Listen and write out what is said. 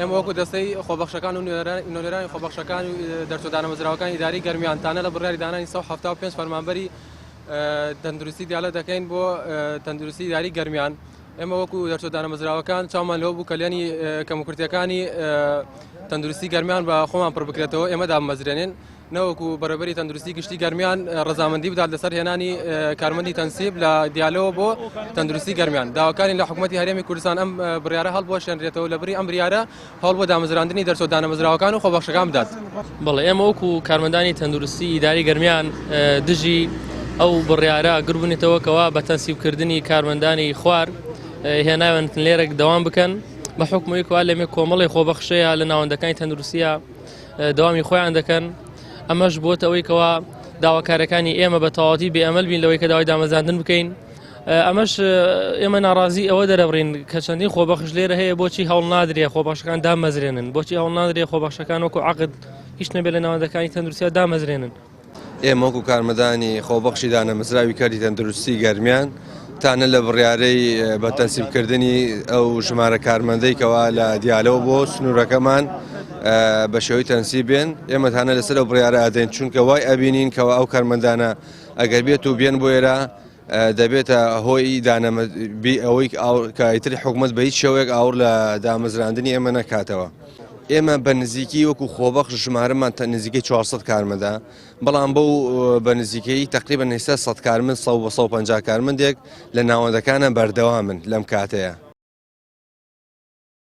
ئێمە وەکو دەستەی خۆبەخشەکان و نوێنەرانی خۆبەخشەکان و دەرچۆدانە مەزراوەکانی ئیداری گەرمیانتانە لە بڕیاری دانانی 175 فەرمانبەری تەندروستی دیالە دەکەین بۆ تەندروستی ئیداری گەرمیان. ئێمە وەکو دەرچۆدانە مەزراوەکان چاومان لەوە بوو کە لێنی کەموکورتیەکانی تەندروستی گەرمیان بە خۆمان پڕ بکرێتەوە ئێمە دامەزرێنین نەوەکو بەڕێبەری تەندروستی گشتی گەرمیان ڕەزامەندی بدات لەسەر هێنانی کارمەندی تەنسیب لە دیالەوە بۆ تەندروستی گەرمیان. داواکارین لە حکوومەتی هەرێمی کوردستان ئەم بڕیارە هەڵبوەشێنرێتەوە لە بری ئەم بریارە هەوڵ بۆ دامەزراندنی دەرچۆدانە مەزراوەکان و خۆبەخشەکان بدات. بەڵێ ئێمە وەکو کارمەندانی تەندروستی ئیداری گەرمیان دژی ئەو بڕیارە گربوونێتەوە کەوا بە تەنسیبکردنی کارمەندانی خوار هێناوێن لێرەك دەوام بکەن بە حکومەوەی کەوا لەمێ کۆمەڵی خۆبەخشەیە لە ناوەندەکانی تەندروستیە دەوامی خۆیان دەکەن. ئەمەش بۆتە ئەوەی کەوا داواکارەکانی ئێمە بە تەواوەتی بێئەمەل بین لەوەی کە داوای دامەزاندن بکەین. ئەمەش ئێمە ناڕازی ئەوە دەرەبڕین کە چەندین خۆبەخش لێرە هەیە بۆچی هەوڵ نادرێ خۆبەخشەکان دامەزرێنن، بۆچی هەوڵ نادرێ خۆبەخشەکان وەکو عەقد هیچ نەبێت لە ناوەندەکانی تەندروستیە دامەزرێنن. ئێمە وەکو کارمەندانی خۆبەخشی دانەمەزراوی کاری تەندروستی گەرمیان تانە لە بڕیارەی بە تەنسیبکردنی ئەو ژمارە کارمەندەی کەوا لە دیالەوە بۆ سنوورەکەمان بە شێوەی تەنسیبێن ئێمە تانە لەسەر ئەو بڕیارە ئەدەین چونکە وای ئەبینین کەەوە ئەو کارمەندانە ئەگەر بێت و بێن بۆ ئێرە دەبێتە هۆی ئەوەی کایتری حکوومەت بە هیچ شێوەیەک ئاور لە دامەزراندنی ئێمە نەکاتەوە. ئێمە بە نزیکی وەکو خۆبەخش ژمارەمان نزیکەی 400 کارمەندە، بەڵام بەو بە نزیکەی تقریبا 100 کارمەند 150 کارمەندێک لە ناوەندەکانە بەردەوامن لەم کاتەیە.